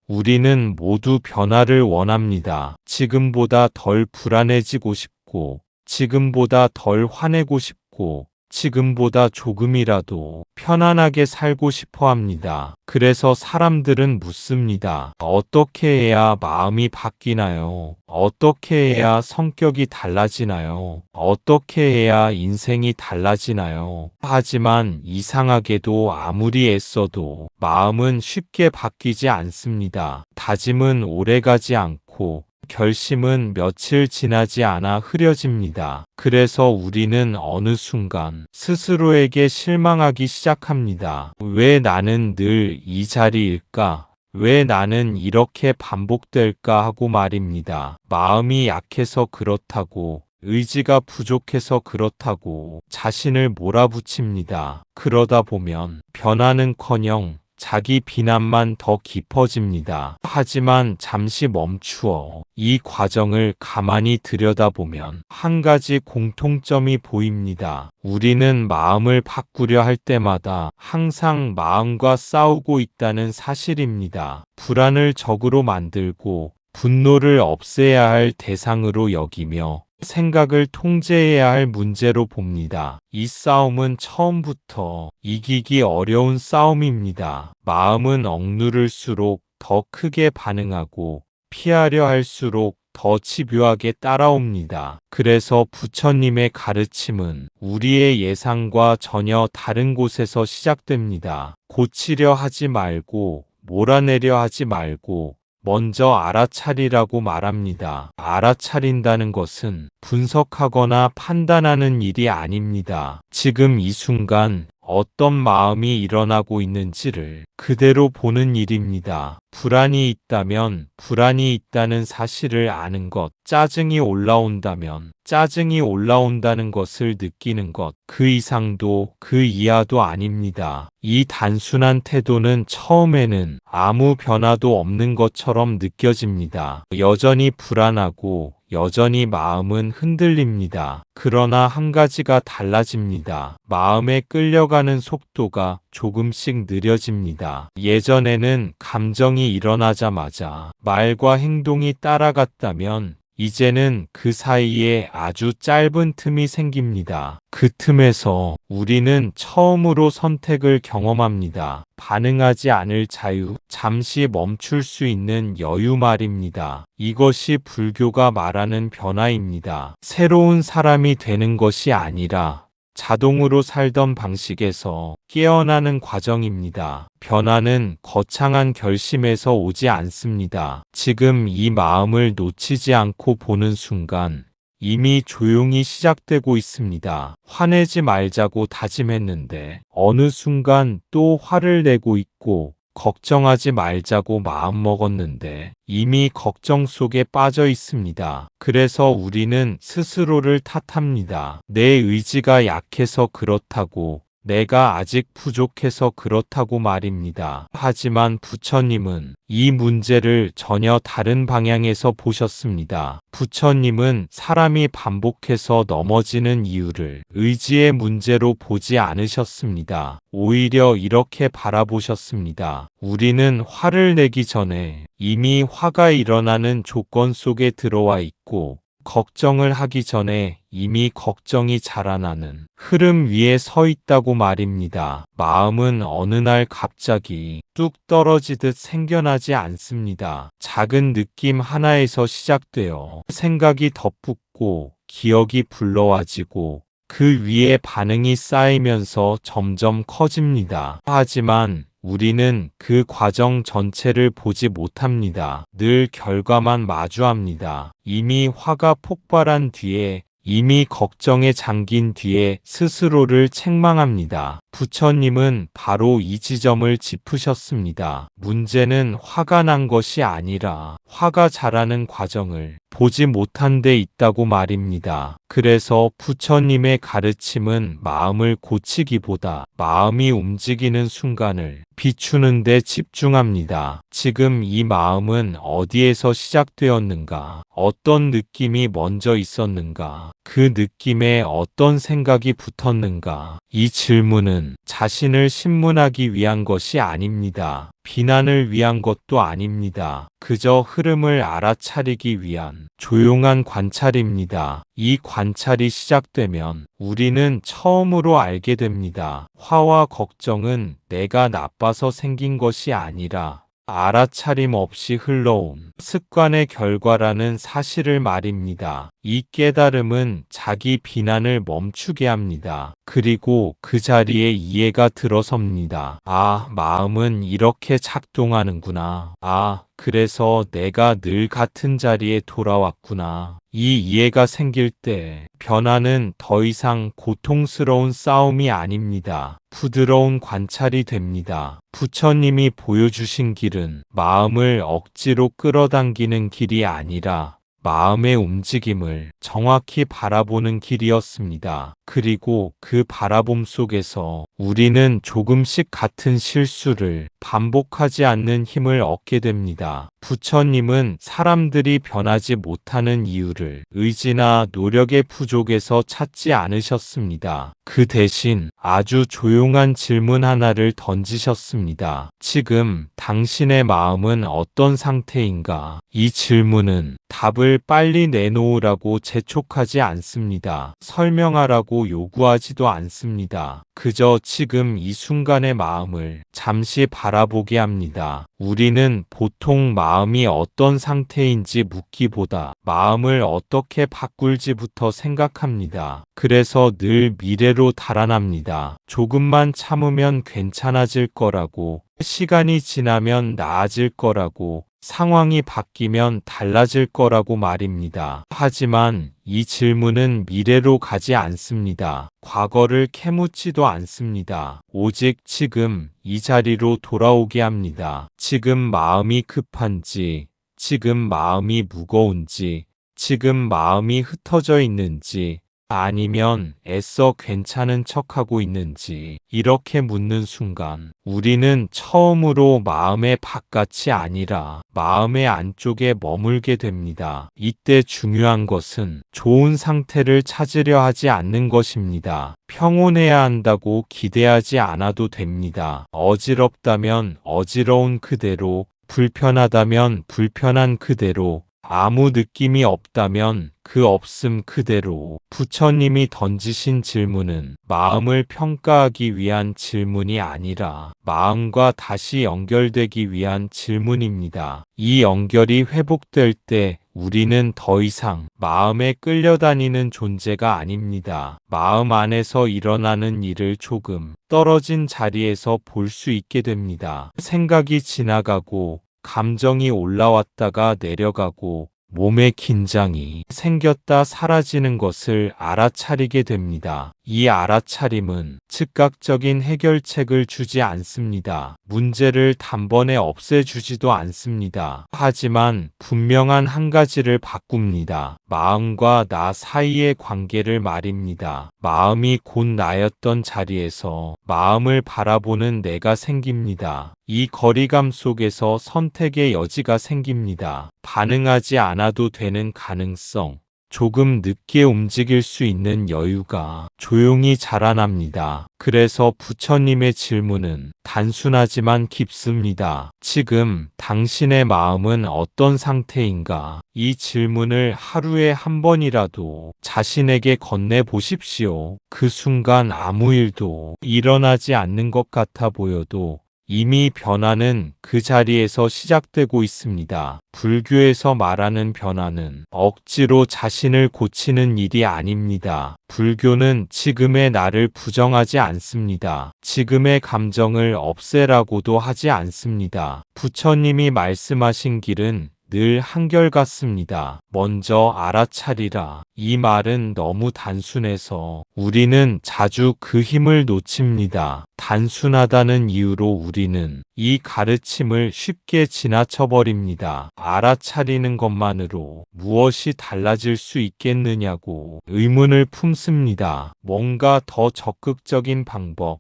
우리는 모두 변화를 원합니다. 지금보다 덜 불안해지고 싶고, 지금보다 덜 화내고 싶고, 지금보다 조금이라도 편안하게 살고 싶어 합니다. 그래서 사람들은 묻습니다. 어떻게 해야 마음이 바뀌나요? 어떻게 해야 성격이 달라지나요? 어떻게 해야 인생이 달라지나요? 하지만 이상하게도 아무리 애써도 마음은 쉽게 바뀌지 않습니다. 다짐은 오래가지 않고 결심은 며칠 지나지 않아 흐려집니다. 그래서 우리는 어느 순간 스스로에게 실망하기 시작합니다. 왜 나는 늘 이 자리일까? 왜 나는 이렇게 반복될까 하고 말입니다. 마음이 약해서 그렇다고, 의지가 부족해서 그렇다고 자신을 몰아붙입니다. 그러다 보면 변화는커녕 자기 비난만 더 깊어집니다. 하지만 잠시 멈추어 이 과정을 가만히 들여다보면 한 가지 공통점이 보입니다. 우리는 마음을 바꾸려 할 때마다 항상 마음과 싸우고 있다는 사실입니다. 불안을 적으로 만들고 분노를 없애야 할 대상으로 여기며 생각을 통제해야 할 문제로 봅니다. 이 싸움은 처음부터 이기기 어려운 싸움입니다. 마음은 억누를수록 더 크게 반응하고 피하려 할수록 더 집요하게 따라옵니다. 그래서 부처님의 가르침은 우리의 예상과 전혀 다른 곳에서 시작됩니다. 고치려 하지 말고 몰아내려 하지 말고 먼저 알아차리라고 말합니다. 알아차린다는 것은 분석하거나 판단하는 일이 아닙니다. 지금 이 순간 어떤 마음이 일어나고 있는지를 그대로 보는 일입니다. 불안이 있다면 불안이 있다는 사실을 아는 것, 짜증이 올라온다면 짜증이 올라온다는 것을 느끼는 것, 그 이상도 그 이하도 아닙니다. 이 단순한 태도는 처음에는 아무 변화도 없는 것처럼 느껴집니다. 여전히 불안하고 여전히 마음은 흔들립니다. 그러나 한 가지가 달라집니다. 마음에 끌려가는 속도가 조금씩 느려집니다. 예전에는 감정이 일어나자마자 말과 행동이 따라갔다면 이제는 그 사이에 아주 짧은 틈이 생깁니다. 그 틈에서 우리는 처음으로 선택을 경험합니다. 반응하지 않을 자유, 잠시 멈출 수 있는 여유 말입니다. 이것이 불교가 말하는 변화입니다. 새로운 사람이 되는 것이 아니라 자동으로 살던 방식에서 깨어나는 과정입니다. 변화는 거창한 결심에서 오지 않습니다. 지금 이 마음을 놓치지 않고 보는 순간 이미 조용히 시작되고 있습니다. 화내지 말자고 다짐했는데 어느 순간 또 화를 내고 있고 걱정하지 말자고 마음먹었는데 이미 걱정 속에 빠져 있습니다. 그래서 우리는 스스로를 탓합니다. 내 의지가 약해서 그렇다고, 내가 아직 부족해서 그렇다고 말입니다. 하지만 부처님은 이 문제를 전혀 다른 방향에서 보셨습니다. 부처님은 사람이 반복해서 넘어지는 이유를 의지의 문제로 보지 않으셨습니다. 오히려 이렇게 바라보셨습니다. 우리는 화를 내기 전에 이미 화가 일어나는 조건 속에 들어와 있고, 걱정을 하기 전에 이미 걱정이 자라나는 흐름 위에 서 있다고 말입니다. 마음은 어느 날 갑자기 뚝 떨어지듯 생겨나지 않습니다. 작은 느낌 하나에서 시작되어 생각이 덧붙고 기억이 불러와지고 그 위에 반응이 쌓이면서 점점 커집니다. 하지만 우리는 그 과정 전체를 보지 못합니다. 늘 결과만 마주합니다. 이미 화가 폭발한 뒤에, 이미 걱정에 잠긴 뒤에 스스로를 책망합니다. 부처님은 바로 이 지점을 짚으셨습니다. 문제는 화가 난 것이 아니라 화가 자라는 과정을 보지 못한 데 있다고 말입니다. 그래서 부처님의 가르침은 마음을 고치기보다 마음이 움직이는 순간을 비추는 데 집중합니다. 지금 이 마음은 어디에서 시작되었는가? 어떤 느낌이 먼저 있었는가? 그 느낌에 어떤 생각이 붙었는가? 이 질문은 자신을 신문하기 위한 것이 아닙니다. 비난을 위한 것도 아닙니다. 그저 흐름을 알아차리기 위한 조용한 관찰입니다. 이 관찰이 시작되면 우리는 처음으로 알게 됩니다. 화와 걱정은 내가 나빠서 생긴 것이 아니라 알아차림 없이 흘러온 습관의 결과라는 사실을 말입니다. 이 깨달음은 자기 비난을 멈추게 합니다. 그리고 그 자리에 이해가 들어섭니다. 아, 마음은 이렇게 작동하는구나. 아, 그래서 내가 늘 같은 자리에 돌아왔구나. 이 이해가 생길 때 변화는 더 이상 고통스러운 싸움이 아닙니다. 부드러운 관찰이 됩니다. 부처님이 보여주신 길은 마음을 억지로 끌어당기는 길이 아니라 마음의 움직임을 정확히 바라보는 길이었습니다. 그리고 그 바라봄 속에서 우리는 조금씩 같은 실수를 반복하지 않는 힘을 얻게 됩니다. 부처님은 사람들이 변하지 못하는 이유를 의지나 노력의 부족에서 찾지 않으셨습니다. 그 대신 아주 조용한 질문 하나를 던지셨습니다. 지금 당신의 마음은 어떤 상태인가? 이 질문은 답을 빨리 내놓으라고 재촉하지 않습니다. 설명하라고 요구하지도 않습니다. 그저 지금 이 순간의 마음을 잠시 바라보게 합니다. 우리는 보통 마음이 어떤 상태인지 묻기보다 마음을 어떻게 바꿀지부터 생각합니다. 그래서 늘 미래로 달아납니다. 조금만 참으면 괜찮아질 거라고, 시간이 지나면 나아질 거라고, 상황이 바뀌면 달라질 거라고 말입니다. 하지만 이 질문은 미래로 가지 않습니다. 과거를 캐묻지도 않습니다. 오직 지금 이 자리로 돌아오게 합니다. 지금 마음이 급한지, 지금 마음이 무거운지, 지금 마음이 흩어져 있는지, 아니면 애써 괜찮은 척하고 있는지 이렇게 묻는 순간 우리는 처음으로 마음의 바깥이 아니라 마음의 안쪽에 머물게 됩니다. 이때 중요한 것은 좋은 상태를 찾으려 하지 않는 것입니다. 평온해야 한다고 기대하지 않아도 됩니다. 어지럽다면 어지러운 그대로, 불편하다면 불편한 그대로, 아무 느낌이 없다면 그 없음 그대로. 부처님이 던지신 질문은 마음을 평가하기 위한 질문이 아니라 마음과 다시 연결되기 위한 질문입니다. 이 연결이 회복될 때 우리는 더 이상 마음에 끌려다니는 존재가 아닙니다. 마음 안에서 일어나는 일을 조금 떨어진 자리에서 볼 수 있게 됩니다. 생각이 지나가고 감정이 올라왔다가 내려가고 몸의 긴장이 생겼다 사라지는 것을 알아차리게 됩니다. 이 알아차림은 즉각적인 해결책을 주지 않습니다. 문제를 단번에 없애주지도 않습니다. 하지만 분명한 한 가지를 바꿉니다. 마음과 나 사이의 관계를 말입니다. 마음이 곧 나였던 자리에서 마음을 바라보는 내가 생깁니다. 이 거리감 속에서 선택의 여지가 생깁니다. 반응하지 않아도 되는 가능성, 조금 늦게 움직일 수 있는 여유가 조용히 자라납니다. 그래서 부처님의 질문은 단순하지만 깊습니다. 지금 당신의 마음은 어떤 상태인가? 이 질문을 하루에 한 번이라도 자신에게 건네보십시오. 그 순간 아무 일도 일어나지 않는 것 같아 보여도 이미 변화는 그 자리에서 시작되고 있습니다. 불교에서 말하는 변화는 억지로 자신을 고치는 일이 아닙니다. 불교는 지금의 나를 부정하지 않습니다. 지금의 감정을 없애라고도 하지 않습니다. 부처님이 말씀하신 길은 늘 한결같습니다. 먼저 알아차리라. 이 말은 너무 단순해서 우리는 자주 그 힘을 놓칩니다. 단순하다는 이유로 우리는 이 가르침을 쉽게 지나쳐버립니다. 알아차리는 것만으로 무엇이 달라질 수 있겠느냐고 의문을 품습니다. 뭔가 더 적극적인 방법,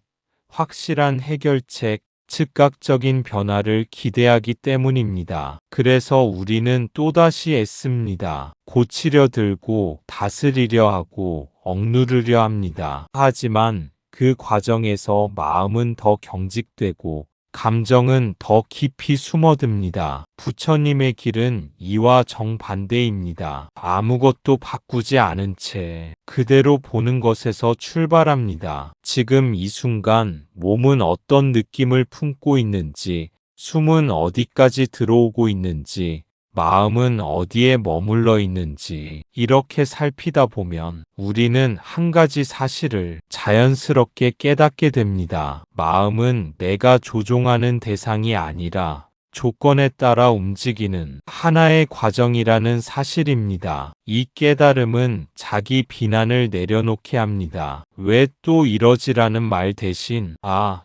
확실한 해결책, 즉각적인 변화를 기대하기 때문입니다. 그래서 우리는 또다시 애씁니다. 고치려 들고 다스리려 하고 억누르려 합니다. 하지만 그 과정에서 마음은 더 경직되고 감정은 더 깊이 숨어듭니다. 부처님의 길은 이와 정반대입니다. 아무것도 바꾸지 않은 채 그대로 보는 것에서 출발합니다. 지금 이 순간 몸은 어떤 느낌을 품고 있는지, 숨은 어디까지 들어오고 있는지, 마음은 어디에 머물러 있는지 이렇게 살피다 보면 우리는 한 가지 사실을 자연스럽게 깨닫게 됩니다. 마음은 내가 조종하는 대상이 아니라 조건에 따라 움직이는 하나의 과정이라는 사실입니다. 이 깨달음은 자기 비난을 내려놓게 합니다. 왜 또 이러지라는 말 대신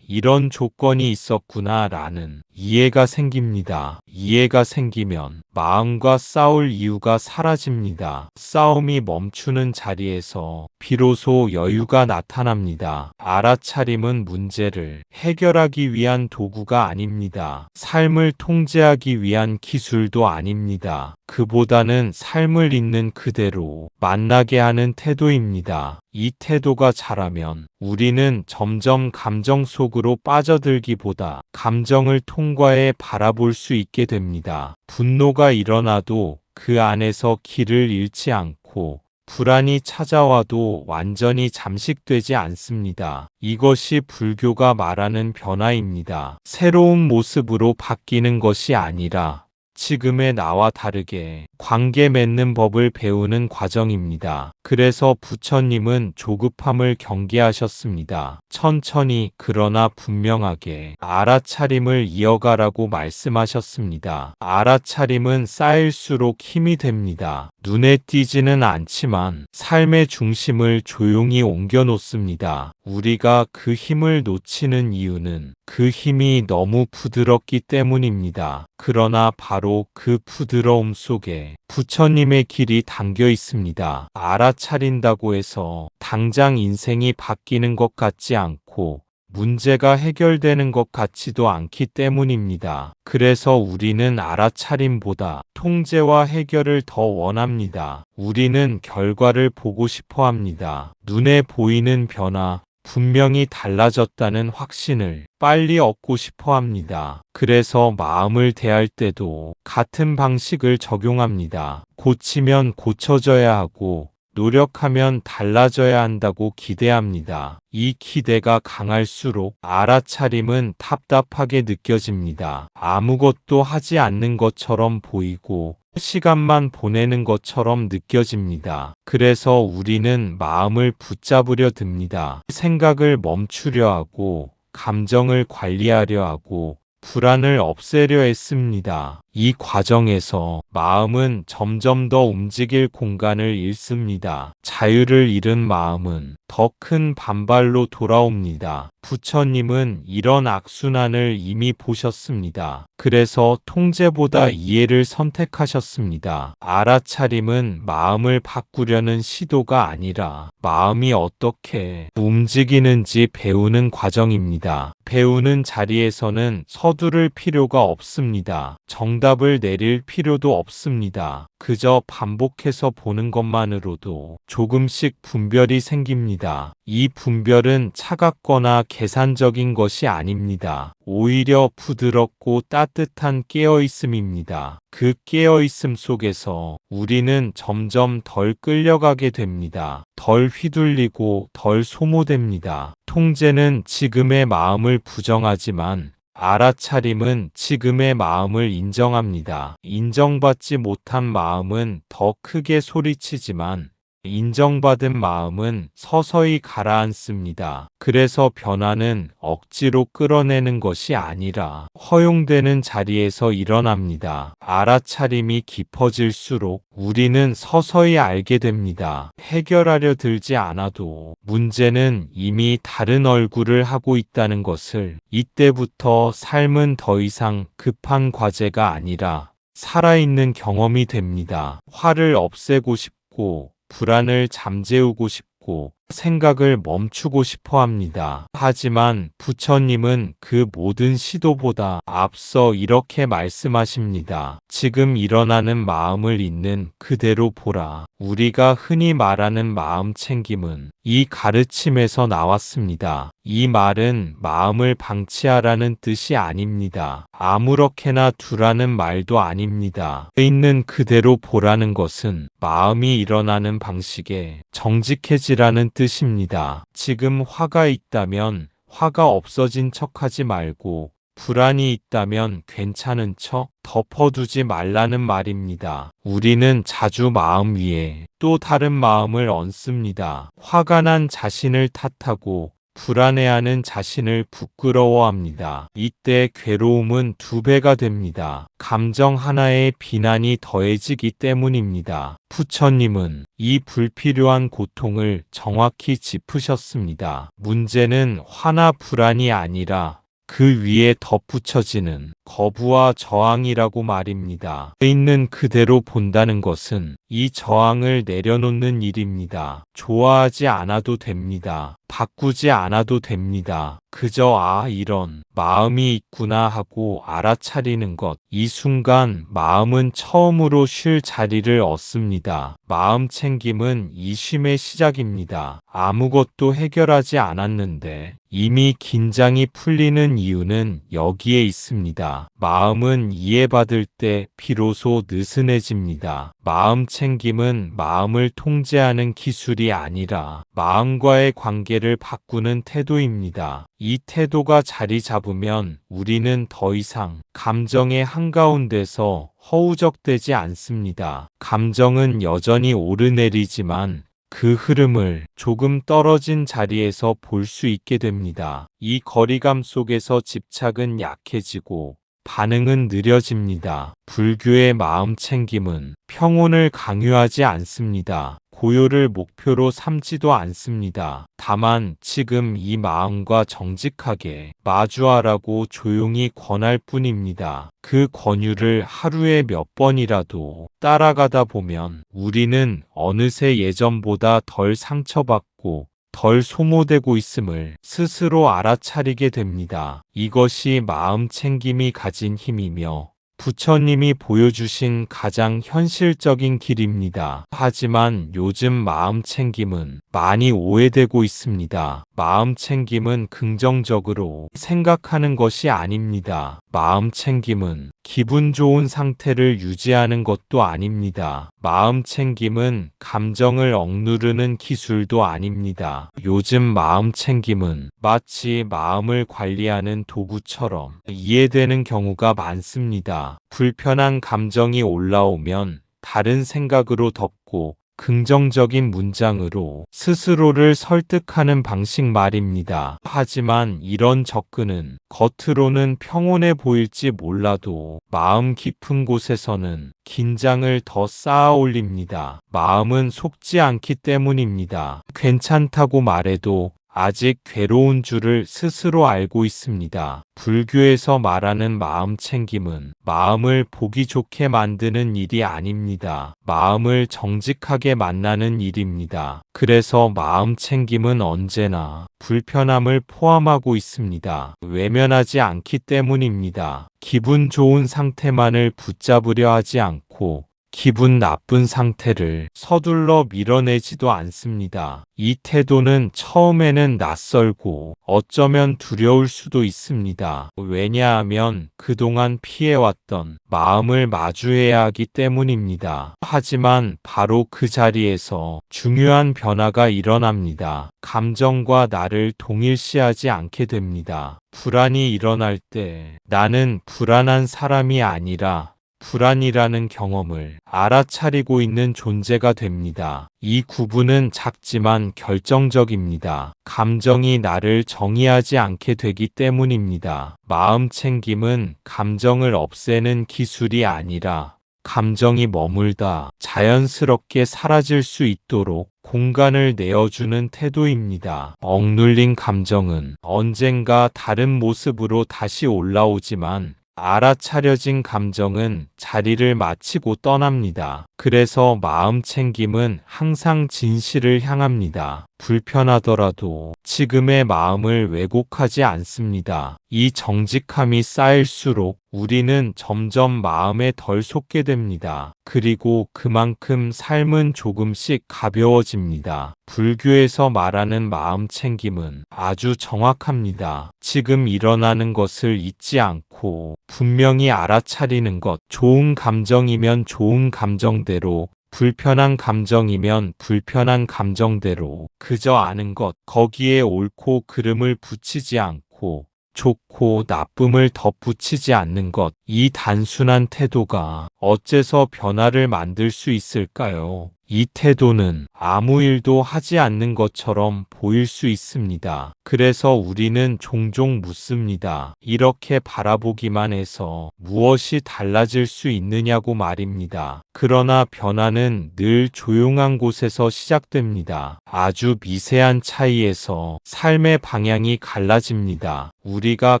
이런 조건이 있었구나 라는 이해가 생깁니다. 이해가 생기면 마음과 싸울 이유가 사라집니다. 싸움이 멈추는 자리에서 비로소 여유가 나타납니다. 알아차림은 문제를 해결하기 위한 도구가 아닙니다. 삶을 통제하기 위한 기술도 아닙니다. 그보다는 삶을 있는 그대로 만나게 하는 태도입니다. 이 태도가 자라면 우리는 점점 감정 속으로 빠져들기보다 감정을 통과해 바라볼 수 있게 됩니다. 분노가 일어나도 그 안에서 길을 잃지 않고 불안이 찾아와도 완전히 잠식되지 않습니다. 이것이 불교가 말하는 변화입니다. 새로운 모습으로 바뀌는 것이 아니라 지금의 나와 다르게 관계 맺는 법을 배우는 과정입니다. 그래서 부처님은 조급함을 경계하셨습니다. 천천히 그러나 분명하게 알아차림을 이어가라고 말씀하셨습니다. 알아차림은 쌓일수록 힘이 됩니다. 눈에 띄지는 않지만 삶의 중심을 조용히 옮겨놓습니다. 우리가 그 힘을 놓치는 이유는 그 힘이 너무 부드럽기 때문입니다. 그러나 바로 그 부드러움 속에 부처님의 길이 담겨 있습니다. 알아차린다고 해서 당장 인생이 바뀌는 것 같지 않고 문제가 해결되는 것 같지도 않기 때문입니다. 그래서 우리는 알아차림보다 통제와 해결을 더 원합니다. 우리는 결과를 보고 싶어 합니다. 눈에 보이는 변화, 분명히 달라졌다는 확신을 빨리 얻고 싶어 합니다. 그래서 마음을 대할 때도 같은 방식을 적용합니다. 고치면 고쳐져야 하고 노력하면 달라져야 한다고 기대합니다. 이 기대가 강할수록 알아차림은 답답하게 느껴집니다. 아무것도 하지 않는 것처럼 보이고 시간만 보내는 것처럼 느껴집니다. 그래서 우리는 마음을 붙잡으려 듭니다. 생각을 멈추려 하고 감정을 관리하려 하고 불안을 없애려 했습니다. 이 과정에서 마음은 점점 더 움직일 공간을 잃습니다. 자유를 잃은 마음은 더 큰 반발로 돌아옵니다. 부처님은 이런 악순환을 이미 보셨습니다. 그래서 통제보다 이해를 선택하셨습니다. 알아차림은 마음을 바꾸려는 시도가 아니라 마음이 어떻게 움직이는지 배우는 과정입니다. 배우는 자리에서는 서두를 필요가 없습니다. 정답을 내릴 필요도 없습니다. 그저 반복해서 보는 것만으로도 조금씩 분별이 생깁니다. 이 분별은 차갑거나 계산적인 것이 아닙니다. 오히려 부드럽고 따뜻한 깨어있음입니다. 그 깨어있음 속에서 우리는 점점 덜 끌려가게 됩니다. 덜 휘둘리고 덜 소모됩니다. 통제는 지금의 마음을 부정하지만 알아차림은 지금의 마음을 인정합니다. 인정받지 못한 마음은 더 크게 소리치지만 인정받은 마음은 서서히 가라앉습니다. 그래서 변화는 억지로 끌어내는 것이 아니라 허용되는 자리에서 일어납니다. 알아차림이 깊어질수록 우리는 서서히 알게 됩니다. 해결하려 들지 않아도 문제는 이미 다른 얼굴을 하고 있다는 것을. 이때부터 삶은 더 이상 급한 과제가 아니라 살아있는 경험이 됩니다. 화를 없애고 싶고 불안을 잠재우고 싶고 생각을 멈추고 싶어 합니다. 하지만 부처님은 그 모든 시도보다 앞서 이렇게 말씀하십니다. 지금 일어나는 마음을 있는 그대로 보라. 우리가 흔히 말하는 마음 챙김은 이 가르침에서 나왔습니다. 이 말은 마음을 방치하라는 뜻이 아닙니다. 아무렇게나 두라는 말도 아닙니다. 있는 그대로 보라는 것은 마음이 일어나는 방식에 정직해지라는 뜻입니다. 지금 화가 있다면 화가 없어진 척하지 말고 불안이 있다면 괜찮은 척 덮어두지 말라는 말입니다. 우리는 자주 마음 위에 또 다른 마음을 얹습니다. 화가 난 자신을 탓하고 불안해하는 자신을 부끄러워합니다. 이때 괴로움은 2배가 됩니다. 감정 하나에 비난이 더해지기 때문입니다. 부처님은 이 불필요한 고통을 정확히 짚으셨습니다. 문제는 화나 불안이 아니라 그 위에 덧붙여지는 거부와 저항이라고 말입니다. 있는 그대로 본다는 것은 이 저항을 내려놓는 일입니다. 좋아하지 않아도 됩니다. 바꾸지 않아도 됩니다. 그저 이런 마음이 있구나 하고 알아차리는 것. 이 순간 마음은 처음으로 쉴 자리를 얻습니다. 마음 챙김은 이 쉼의 시작입니다. 아무것도 해결하지 않았는데 이미 긴장이 풀리는 이유는 여기에 있습니다. 마음은 이해받을 때 비로소 느슨해집니다. 마음 챙김은 마음을 통제하는 기술이 아니라 마음과의 관계를 바꾸는 태도입니다. 이 태도가 자리 잡으면 우리는 더 이상 감정의 한가운데서 허우적대지 않습니다. 감정은 여전히 오르내리지만 그 흐름을 조금 떨어진 자리에서 볼 수 있게 됩니다. 이 거리감 속에서 집착은 약해지고 반응은 느려집니다. 불교의 마음 챙김은 평온을 강요하지 않습니다. 고요를 목표로 삼지도 않습니다. 다만 지금 이 마음과 정직하게 마주하라고 조용히 권할 뿐입니다. 그 권유를 하루에 몇 번이라도 따라가다 보면 우리는 어느새 예전보다 덜 상처받고 덜 소모되고 있음을 스스로 알아차리게 됩니다. 이것이 마음 챙김이 가진 힘이며 부처님이 보여주신 가장 현실적인 길입니다. 하지만 요즘 마음 챙김은 많이 오해되고 있습니다. 마음 챙김은 긍정적으로 생각하는 것이 아닙니다. 마음 챙김은 기분 좋은 상태를 유지하는 것도 아닙니다. 마음 챙김은 감정을 억누르는 기술도 아닙니다. 요즘 마음 챙김은 마치 마음을 관리하는 도구처럼 이해되는 경우가 많습니다. 불편한 감정이 올라오면 다른 생각으로 덮고 긍정적인 문장으로 스스로를 설득하는 방식 말입니다. 하지만 이런 접근은 겉으로는 평온해 보일지 몰라도 마음 깊은 곳에서는 긴장을 더 쌓아 올립니다. 마음은 속지 않기 때문입니다. 괜찮다고 말해도 아직 괴로운 줄을 스스로 알고 있습니다. 불교에서 말하는 마음 챙김은 마음을 보기 좋게 만드는 일이 아닙니다. 마음을 정직하게 만나는 일입니다. 그래서 마음 챙김은 언제나 불편함을 포함하고 있습니다. 외면하지 않기 때문입니다. 기분 좋은 상태만을 붙잡으려 하지 않고 기분 나쁜 상태를 서둘러 밀어내지도 않습니다. 이 태도는 처음에는 낯설고 어쩌면 두려울 수도 있습니다. 왜냐하면 그동안 피해왔던 마음을 마주해야 하기 때문입니다. 하지만 바로 그 자리에서 중요한 변화가 일어납니다. 감정과 나를 동일시하지 않게 됩니다. 불안이 일어날 때 나는 불안한 사람이 아니라 불안이라는 경험을 알아차리고 있는 존재가 됩니다. 이 구분은 작지만 결정적입니다. 감정이 나를 정의하지 않게 되기 때문입니다. 마음 챙김은 감정을 없애는 기술이 아니라 감정이 머물다 자연스럽게 사라질 수 있도록 공간을 내어주는 태도입니다. 억눌린 감정은 언젠가 다른 모습으로 다시 올라오지만 알아차려진 감정은 자리를 마치고 떠납니다. 그래서 마음 챙김은 항상 진실을 향합니다. 불편하더라도 지금의 마음을 왜곡하지 않습니다. 이 정직함이 쌓일수록 우리는 점점 마음에 덜 솟게 됩니다. 그리고 그만큼 삶은 조금씩 가벼워집니다. 불교에서 말하는 마음 챙김은 아주 정확합니다. 지금 일어나는 것을 잊지 않고 분명히 알아차리는 것, 좋은 감정이면 좋은 감정대로, 불편한 감정이면 불편한 감정대로 그저 아는 것, 거기에 옳고 그름을 붙이지 않고 좋고 나쁨을 덧붙이지 않는 것, 이 단순한 태도가 어째서 변화를 만들 수 있을까요? 이 태도는 아무 일도 하지 않는 것처럼 보일 수 있습니다. 그래서 우리는 종종 묻습니다. 이렇게 바라보기만 해서 무엇이 달라질 수 있느냐고 말입니다. 그러나 변화는 늘 조용한 곳에서 시작됩니다. 아주 미세한 차이에서 삶의 방향이 갈라집니다. 우리가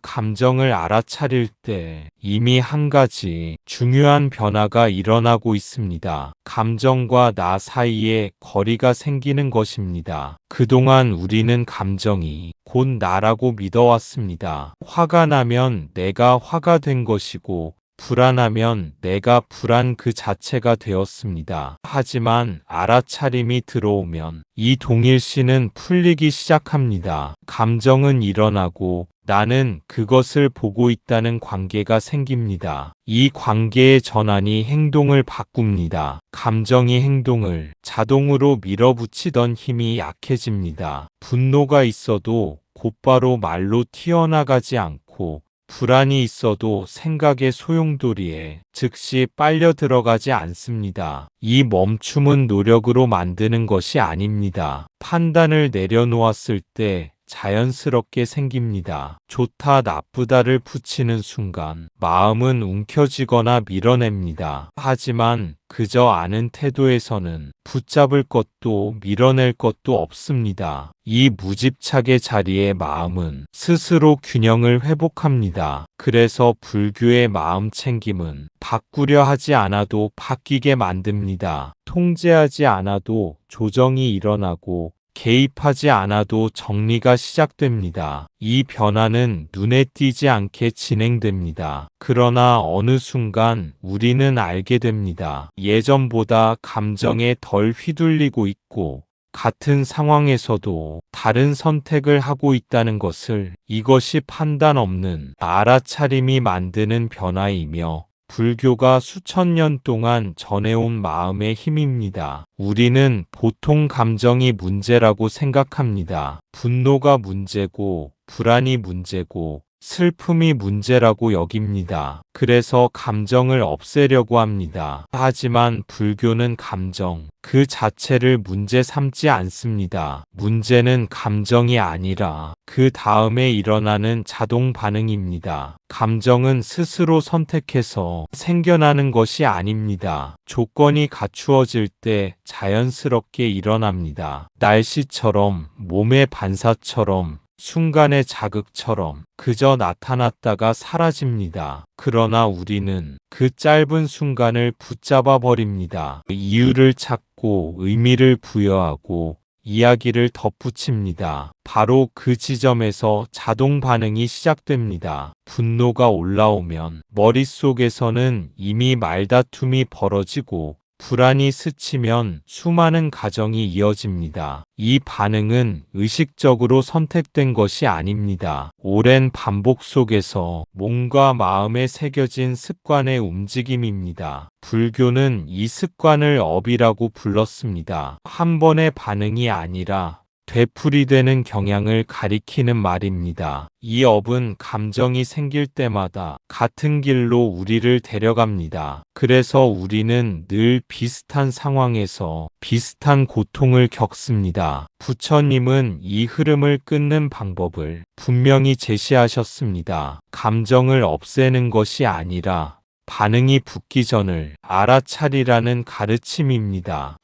감정을 알아차릴 때 이미 한 가지 중요한 변화가 일어나고 있습니다. 감정과 나 사이에 거리가 생기는 것입니다. 그동안 우리는 감정이 곧 나라고 믿어왔습니다. 화가 나면 내가 화가 된 것이고 불안하면 내가 불안 그 자체가 되었습니다. 하지만 알아차림이 들어오면 이 동일시는 풀리기 시작합니다. 감정은 일어나고 나는 그것을 보고 있다는 관계가 생깁니다. 이 관계의 전환이 행동을 바꿉니다. 감정이 행동을 자동으로 밀어붙이던 힘이 약해집니다. 분노가 있어도 곧바로 말로 튀어나가지 않고 불안이 있어도 생각의 소용돌이에 즉시 빨려 들어가지 않습니다. 이 멈춤은 노력으로 만드는 것이 아닙니다. 판단을 내려놓았을 때 자연스럽게 생깁니다. 좋다 나쁘다를 붙이는 순간 마음은 움켜쥐거나 밀어냅니다. 하지만 그저 아는 태도에서는 붙잡을 것도 밀어낼 것도 없습니다. 이 무집착의 자리에 마음은 스스로 균형을 회복합니다. 그래서 불교의 마음 챙김은 바꾸려 하지 않아도 바뀌게 만듭니다. 통제하지 않아도 조정이 일어나고 개입하지 않아도 정리가 시작됩니다. 이 변화는 눈에 띄지 않게 진행됩니다. 그러나 어느 순간 우리는 알게 됩니다. 예전보다 감정에 덜 휘둘리고 있고 같은 상황에서도 다른 선택을 하고 있다는 것을, 이것이 판단 없는 알아차림이 만드는 변화이며 불교가 수천 년 동안 전해온 마음의 힘입니다. 우리는 보통 감정이 문제라고 생각합니다. 분노가 문제고, 불안이 문제고, 슬픔이 문제라고 여깁니다. 그래서 감정을 없애려고 합니다. 하지만 불교는 감정 그 자체를 문제 삼지 않습니다. 문제는 감정이 아니라 그 다음에 일어나는 자동 반응입니다. 감정은 스스로 선택해서 생겨나는 것이 아닙니다. 조건이 갖추어질 때 자연스럽게 일어납니다. 날씨처럼, 몸의 반사처럼, 순간의 자극처럼 그저 나타났다가 사라집니다. 그러나 우리는 그 짧은 순간을 붙잡아 버립니다. 이유를 찾고 의미를 부여하고 이야기를 덧붙입니다. 바로 그 지점에서 자동 반응이 시작됩니다. 분노가 올라오면 머릿속에서는 이미 말다툼이 벌어지고 불안이 스치면 수많은 가정이 이어집니다. 이 반응은 의식적으로 선택된 것이 아닙니다. 오랜 반복 속에서 몸과 마음에 새겨진 습관의 움직임입니다. 불교는 이 습관을 업이라고 불렀습니다. 한 번의 반응이 아니라 되풀이되는 경향을 가리키는 말입니다. 이 업은 감정이 생길 때마다 같은 길로 우리를 데려갑니다. 그래서 우리는 늘 비슷한 상황에서 비슷한 고통을 겪습니다. 부처님은 이 흐름을 끊는 방법을 분명히 제시하셨습니다. 감정을 없애는 것이 아니라 반응이 붙기 전을 알아차리라는 가르침입니다.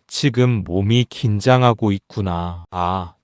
지금 몸이 긴장하고 있구나.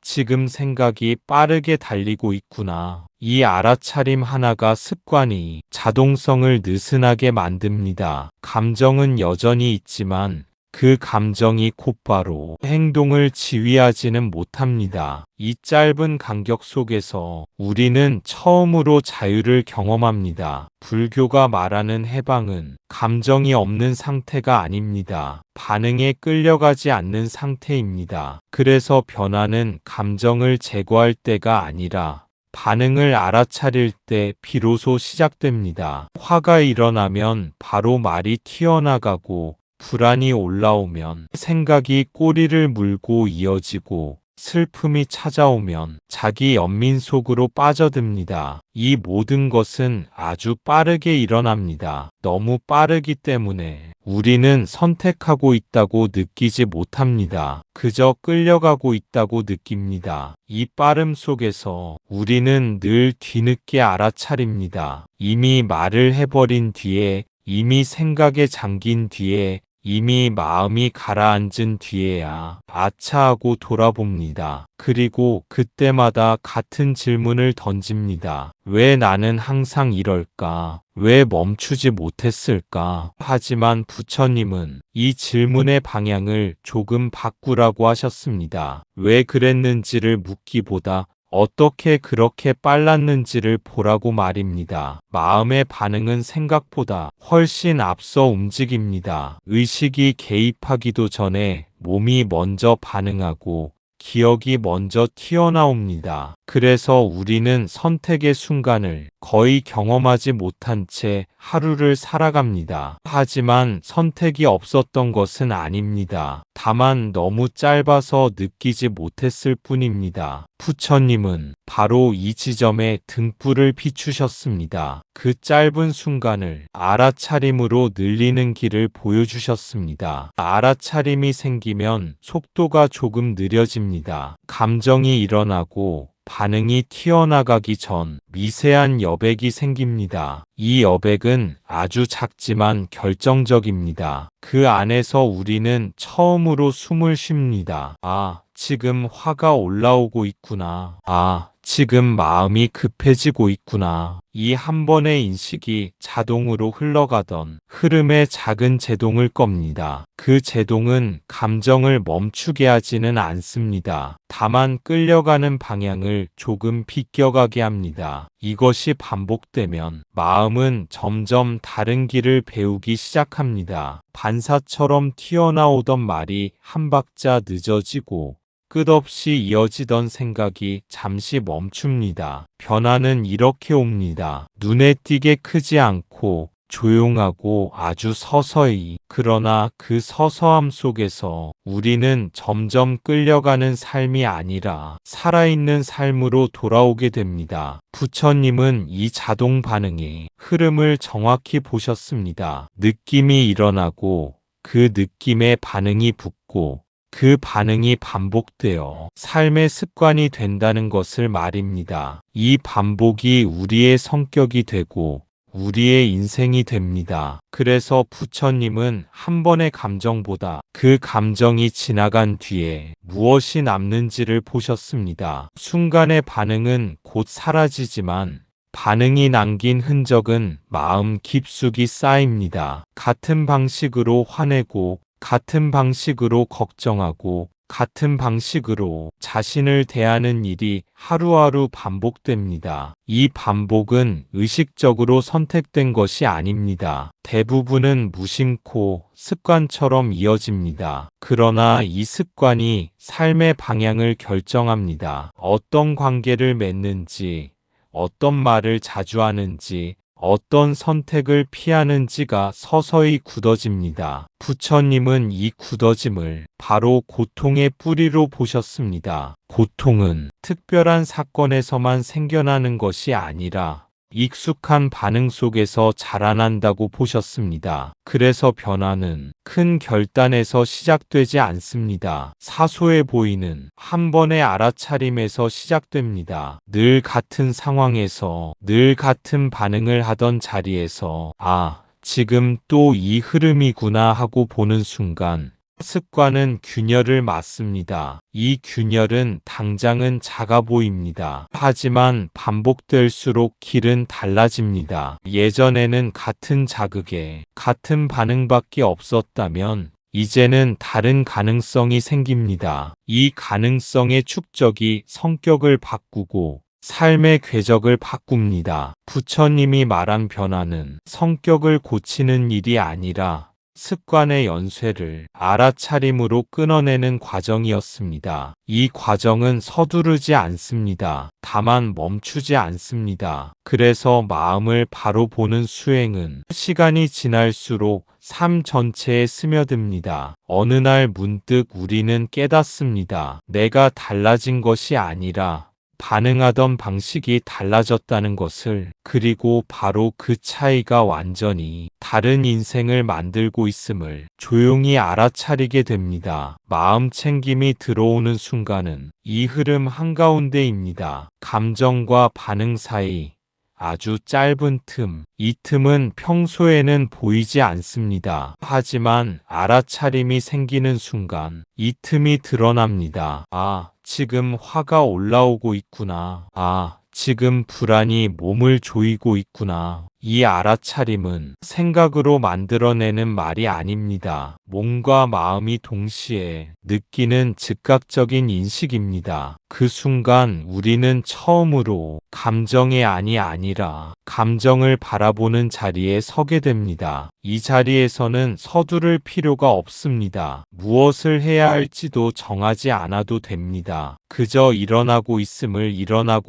지금 생각이 빠르게 달리고 있구나. 이 알아차림 하나가 습관이 자동성을 느슨하게 만듭니다. 감정은 여전히 있지만 그 감정이 곧바로 행동을 지휘하지는 못합니다. 이 짧은 간격 속에서 우리는 처음으로 자유를 경험합니다. 불교가 말하는 해방은 감정이 없는 상태가 아닙니다. 반응에 끌려가지 않는 상태입니다. 그래서 변화는 감정을 제거할 때가 아니라 반응을 알아차릴 때 비로소 시작됩니다. 화가 일어나면 바로 말이 튀어나가고 불안이 올라오면 생각이 꼬리를 물고 이어지고 슬픔이 찾아오면 자기 연민 속으로 빠져듭니다. 이 모든 것은 아주 빠르게 일어납니다. 너무 빠르기 때문에 우리는 선택하고 있다고 느끼지 못합니다. 그저 끌려가고 있다고 느낍니다. 이 빠름 속에서 우리는 늘 뒤늦게 알아차립니다. 이미 말을 해버린 뒤에, 이미 생각에 잠긴 뒤에, 이미 마음이 가라앉은 뒤에야 아차 하고 돌아봅니다. 그리고 그때마다 같은 질문을 던집니다. 왜 나는 항상 이럴까? 왜 멈추지 못했을까? 하지만 부처님은 이 질문의 방향을 조금 바꾸라고 하셨습니다. 왜 그랬는지를 묻기보다 어떻게 그렇게 빨랐는지를 보라고 말입니다. 마음의 반응은 생각보다 훨씬 앞서 움직입니다. 의식이 개입하기도 전에 몸이 먼저 반응하고 기억이 먼저 튀어나옵니다. 그래서 우리는 선택의 순간을 거의 경험하지 못한 채 하루를 살아갑니다. 하지만 선택이 없었던 것은 아닙니다. 다만 너무 짧아서 느끼지 못했을 뿐입니다. 부처님은 바로 이 지점에 등불을 비추셨습니다. 그 짧은 순간을 알아차림으로 늘리는 길을 보여주셨습니다. 알아차림이 생기면 속도가 조금 느려집니다. 감정이 일어나고 반응이 튀어나가기 전 미세한 여백이 생깁니다. 이 여백은 아주 작지만 결정적입니다. 그 안에서 우리는 처음으로 숨을 쉽니다. 아, 지금 화가 올라오고 있구나. 아, 지금 마음이 급해지고 있구나. 이 한 번의 인식이 자동으로 흘러가던 흐름의 작은 제동을 겁니다. 그 제동은 감정을 멈추게 하지는 않습니다. 다만 끌려가는 방향을 조금 비껴가게 합니다. 이것이 반복되면 마음은 점점 다른 길을 배우기 시작합니다. 반사처럼 튀어나오던 말이 한 박자 늦어지고 끝없이 이어지던 생각이 잠시 멈춥니다. 변화는 이렇게 옵니다. 눈에 띄게 크지 않고 조용하고 아주 서서히. 그러나 그 서서함 속에서 우리는 점점 끌려가는 삶이 아니라 살아있는 삶으로 돌아오게 됩니다. 부처님은 이 자동 반응의 흐름을 정확히 보셨습니다. 느낌이 일어나고 그 느낌에 반응이 붙고 그 반응이 반복되어 삶의 습관이 된다는 것을 말입니다. 이 반복이 우리의 성격이 되고 우리의 인생이 됩니다. 그래서 부처님은 한 번의 감정보다 그 감정이 지나간 뒤에 무엇이 남는지를 보셨습니다. 순간의 반응은 곧 사라지지만 반응이 남긴 흔적은 마음 깊숙이 쌓입니다. 같은 방식으로 화내고 같은 방식으로 걱정하고 같은 방식으로 자신을 대하는 일이 하루하루 반복됩니다. 이 반복은 의식적으로 선택된 것이 아닙니다. 대부분은 무심코 습관처럼 이어집니다. 그러나 이 습관이 삶의 방향을 결정합니다. 어떤 관계를 맺는지, 어떤 말을 자주 하는지, 어떤 선택을 피하는지가 서서히 굳어집니다. 부처님은 이 굳어짐을 바로 고통의 뿌리로 보셨습니다. 고통은 특별한 사건에서만 생겨나는 것이 아니라 익숙한 반응 속에서 자라난다고 보셨습니다. 그래서 변화는 큰 결단에서 시작되지 않습니다. 사소해 보이는 한 번의 알아차림에서 시작됩니다. 늘 같은 상황에서 늘 같은 반응을 하던 자리에서 아, 지금 또 이 흐름이구나 하고 보는 순간 습관은 균열을 맞습니다. 이 균열은 당장은 작아 보입니다. 하지만 반복될수록 길은 달라집니다. 예전에는 같은 자극에 같은 반응밖에 없었다면 이제는 다른 가능성이 생깁니다. 이 가능성의 축적이 성격을 바꾸고 삶의 궤적을 바꿉니다. 부처님이 말한 변화는 성격을 고치는 일이 아니라 습관의 연쇄를 알아차림으로 끊어내는 과정이었습니다. 이 과정은 서두르지 않습니다. 다만 멈추지 않습니다. 그래서 마음을 바로 보는 수행은 시간이 지날수록 삶 전체에 스며듭니다. 어느 날 문득 우리는 깨닫습니다. 내가 달라진 것이 아니라 반응하던 방식이 달라졌다는 것을. 그리고 바로 그 차이가 완전히 다른 인생을 만들고 있음을 조용히 알아차리게 됩니다. 마음 챙김이 들어오는 순간은 이 흐름 한가운데입니다. 감정과 반응 사이 아주 짧은 틈. 이 틈은 평소에는 보이지 않습니다. 하지만 알아차림이 생기는 순간 이 틈이 드러납니다. 아, 지금 화가 올라오고 있구나. 아, 지금 불안이 몸을 조이고 있구나. 이 알아차림은 생각으로 만들어내는 말이 아닙니다. 몸과 마음이 동시에 느끼는 즉각적인 인식입니다. 그 순간 우리는 처음으로 감정의 안이 아니라 감정을 바라보는 자리에 서게 됩니다. 이 자리에서는 서두를 필요가 없습니다. 무엇을 해야 할지도 정하지 않아도 됩니다. 그저 일어나고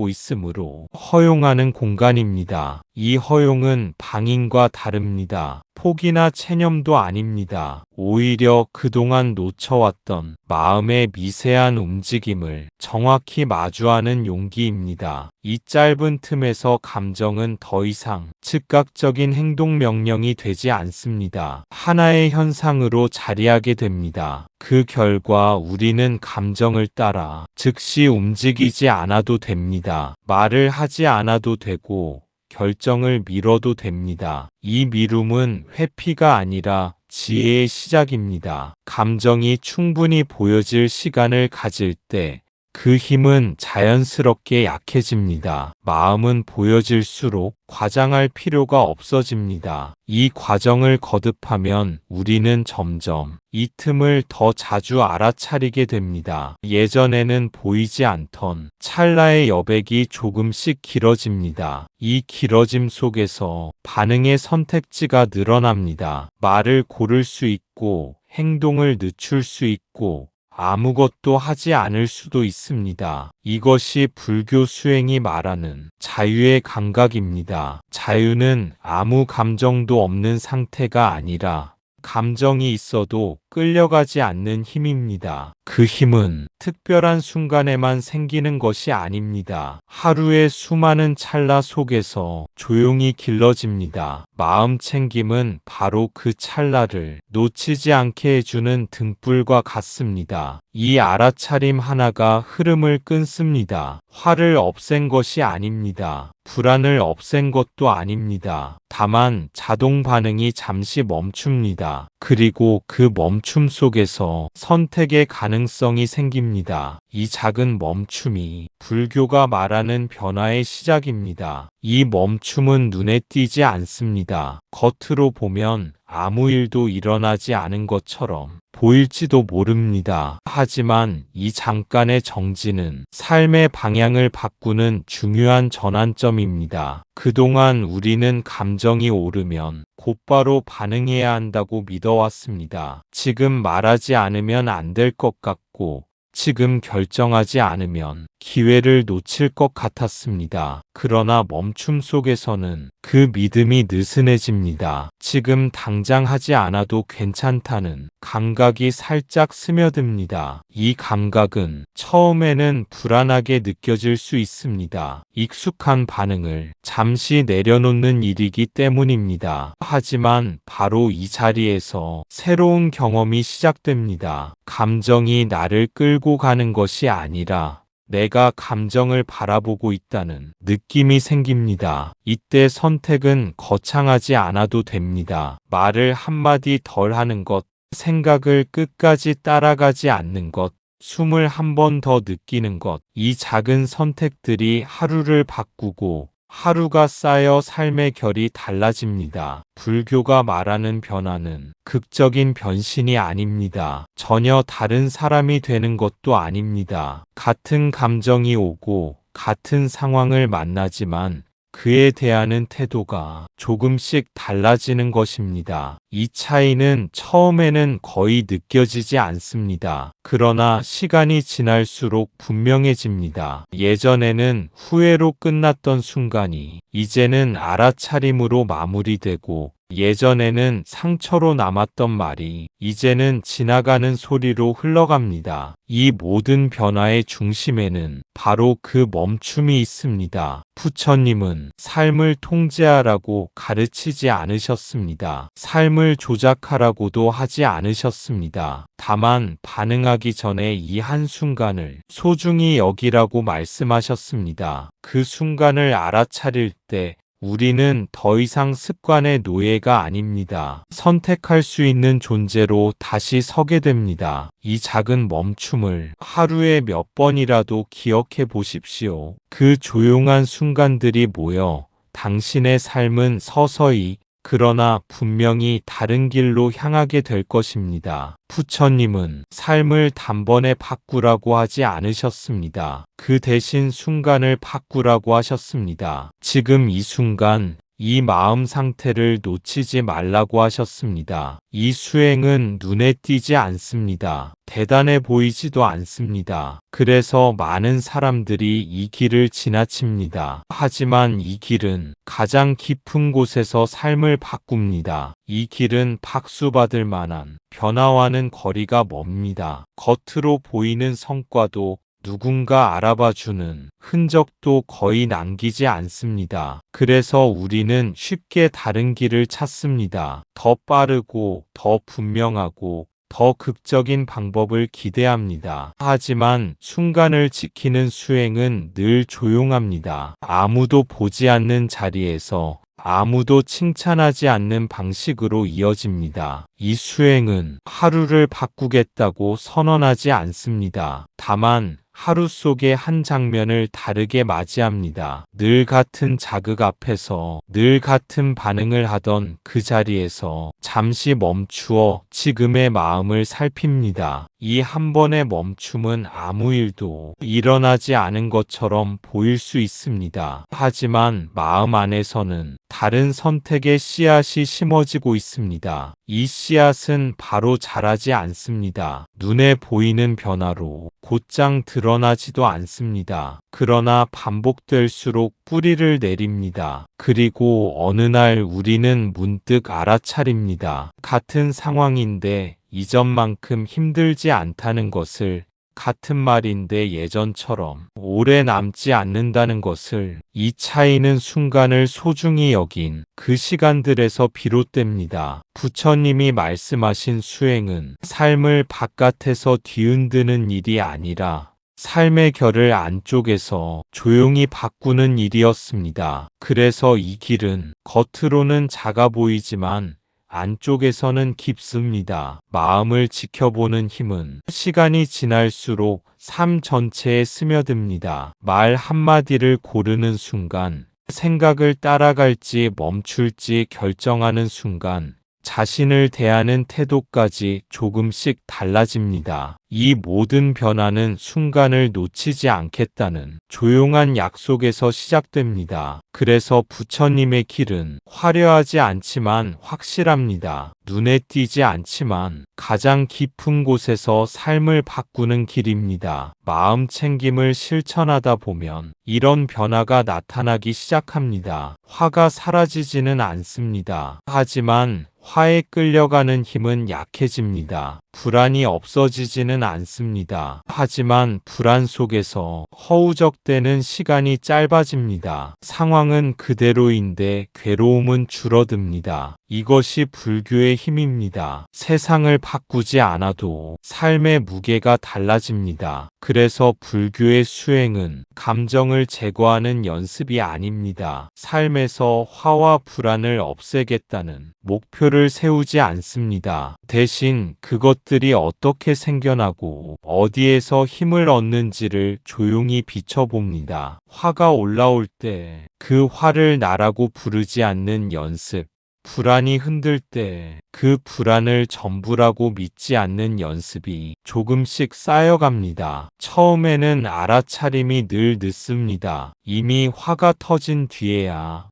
있음으로 허용하는 공간입니다. 이 허용은 방임과 다릅니다. 포기나 체념도 아닙니다. 오히려 그동안 놓쳐왔던 마음의 미세한 움직임을 정확히 마주하는 용기입니다. 이 짧은 틈에서 감정은 더 이상 즉각적인 행동 명령이 되지 않습니다. 하나의 현상으로 자리하게 됩니다. 그 결과 우리는 감정을 따라 즉시 움직이지 않아도 됩니다. 말을 하지 않아도 되고 결정을 미뤄도 됩니다. 이 미룸은 회피가 아니라 지혜의 시작입니다. 감정이 충분히 보여질 시간을 가질 때 그 힘은 자연스럽게 약해집니다. 마음은 보여질수록 과장할 필요가 없어집니다. 이 과정을 거듭하면 우리는 점점 이 틈을 더 자주 알아차리게 됩니다. 예전에는 보이지 않던 찰나의 여백이 조금씩 길어집니다. 이 길어짐 속에서 반응의 선택지가 늘어납니다. 말을 고를 수 있고 행동을 늦출 수 있고 아무것도 하지 않을 수도 있습니다. 이것이 불교 수행이 말하는 자유의 감각입니다. 자유는 아무 감정도 없는 상태가 아니라 감정이 있어도 끌려가지 않는 힘입니다. 그 힘은 특별한 순간에만 생기는 것이 아닙니다. 하루의 수많은 찰나 속에서 조용히 길러집니다. 마음 챙김은 바로 그 찰나를 놓치지 않게 해주는 등불과 같습니다. 이 알아차림 하나가 흐름을 끊습니다. 화를 없앤 것이 아닙니다. 불안을 없앤 것도 아닙니다. 다만 자동 반응이 잠시 멈춥니다. 그리고 그 멈춤 속에서 선택의 가능성이 생깁니다. 이 작은 멈춤이 불교가 말하는 변화의 시작입니다. 이 멈춤은 눈에 띄지 않습니다. 겉으로 보면 아무 일도 일어나지 않은 것처럼 보일지도 모릅니다. 하지만 이 잠깐의 정지는 삶의 방향을 바꾸는 중요한 전환점입니다. 그동안 우리는 감정이 오르면 곧바로 반응해야 한다고 믿어왔습니다. 지금 말하지 않으면 안 될 것 같고 지금 결정하지 않으면 기회를 놓칠 것 같았습니다. 그러나 멈춤 속에서는 그 믿음이 느슨해집니다. 지금 당장 하지 않아도 괜찮다는 감각이 살짝 스며듭니다. 이 감각은 처음에는 불안하게 느껴질 수 있습니다. 익숙한 반응을 잠시 내려놓는 일이기 때문입니다. 하지만 바로 이 자리에서 새로운 경험이 시작됩니다. 감정이 나를 끌고 가는 것이 아니라 내가 감정을 바라보고 있다는 느낌이 생깁니다. 이때 선택은 거창하지 않아도 됩니다. 말을 한마디 덜 하는 것, 생각을 끝까지 따라가지 않는 것, 숨을 한 번 더 느끼는 것, 이 작은 선택들이 하루를 바꾸고 하루가 쌓여 삶의 결이 달라집니다. 불교가 말하는 변화는 극적인 변신이 아닙니다. 전혀 다른 사람이 되는 것도 아닙니다. 같은 감정이 오고 같은 상황을 만나지만 그에 대하는 태도가 조금씩 달라지는 것입니다. 이 차이는 처음에는 거의 느껴지지 않습니다. 그러나 시간이 지날수록 분명해집니다. 예전에는 후회로 끝났던 순간이 이제는 알아차림으로 마무리되고, 예전에는 상처로 남았던 말이 이제는 지나가는 소리로 흘러갑니다. 이 모든 변화의 중심에는 바로 그 멈춤이 있습니다. 부처님은 삶을 통제하라고 가르치지 않으셨습니다. 삶을 조작하라고도 하지 않으셨습니다. 다만 반응하기 전에 이 한순간을 소중히 여기라고 말씀하셨습니다. 그 순간을 알아차릴 때 우리는 더 이상 습관의 노예가 아닙니다. 선택할 수 있는 존재로 다시 서게 됩니다. 이 작은 멈춤을 하루에 몇 번이라도 기억해 보십시오. 그 조용한 순간들이 모여 당신의 삶은 서서히, 그러나 분명히 다른 길로 향하게 될 것입니다. 부처님은 삶을 단번에 바꾸라고 하지 않으셨습니다. 그 대신 순간을 바꾸라고 하셨습니다. 지금 이 순간, 이 마음 상태를 놓치지 말라고 하셨습니다. 이 수행은 눈에 띄지 않습니다. 대단해 보이지도 않습니다. 그래서 많은 사람들이 이 길을 지나칩니다. 하지만 이 길은 가장 깊은 곳에서 삶을 바꿉니다. 이 길은 박수받을 만한 변화와는 거리가 멉니다. 겉으로 보이는 성과도 누군가 알아봐주는 흔적도 거의 남기지 않습니다. 그래서 우리는 쉽게 다른 길을 찾습니다. 더 빠르고 더 분명하고 더 극적인 방법을 기대합니다. 하지만 순간을 지키는 수행은 늘 조용합니다. 아무도 보지 않는 자리에서 아무도 칭찬하지 않는 방식으로 이어집니다. 이 수행은 하루를 바꾸겠다고 선언하지 않습니다. 다만 하루 속의 한 장면을 다르게 맞이합니다. 늘 같은 자극 앞에서 늘 같은 반응을 하던 그 자리에서 잠시 멈추어 지금의 마음을 살핍니다. 이 한 번의 멈춤은 아무 일도 일어나지 않은 것처럼 보일 수 있습니다. 하지만 마음 안에서는 다른 선택의 씨앗이 심어지고 있습니다. 이 씨앗은 바로 자라지 않습니다. 눈에 보이는 변화로 곧장 드러나지도 않습니다. 그러나 반복될수록 뿌리를 내립니다. 그리고 어느 날 우리는 문득 알아차립니다. 같은 상황인데 이전만큼 힘들지 않다는 것을, 같은 말인데 예전처럼 오래 남지 않는다는 것을, 이 차이는 순간을 소중히 여긴 그 시간들에서 비롯됩니다. 부처님이 말씀하신 수행은 삶을 바깥에서 뒤흔드는 일이 아니라 삶의 결을 안쪽에서 조용히 바꾸는 일이었습니다. 그래서 이 길은 겉으로는 작아 보이지만 안쪽에서는 깊습니다. 마음을 지켜보는 힘은 시간이 지날수록 삶 전체에 스며듭니다. 말 한마디를 고르는 순간, 생각을 따라갈지 멈출지 결정하는 순간, 자신을 대하는 태도까지 조금씩 달라집니다. 이 모든 변화는 순간을 놓치지 않겠다는 조용한 약속에서 시작됩니다. 그래서 부처님의 길은 화려하지 않지만 확실합니다. 눈에 띄지 않지만 가장 깊은 곳에서 삶을 바꾸는 길입니다. 마음 챙김을 실천하다 보면 이런 변화가 나타나기 시작합니다. 화가 사라지지는 않습니다. 하지만 화에 끌려가는 힘은 약해집니다. 불안이 없어지지는 않습니다. 하지만 불안 속에서 허우적대는 시간이 짧아집니다. 상황은 그대로인데 괴로움은 줄어듭니다. 이것이 불교의 힘입니다. 세상을 바꾸지 않아도 삶의 무게가 달라집니다. 그래서 불교의 수행은 감정을 제거하는 연습이 아닙니다. 삶에서 화와 불안을 없애겠다는 목표를 세우지 않습니다. 대신 그것들이 어떻게 생겨나고 어디에서 힘을 얻는지를 조용히 비춰봅니다. 화가 올라올 때 그 화를 나라고 부르지 않는 연습, 불안이 흔들 때 그 불안을 전부라고 믿지 않는 연습이 조금씩 쌓여갑니다. 처음에는 알아차림이 늘 늦습니다. 이미 화가 터진 뒤에야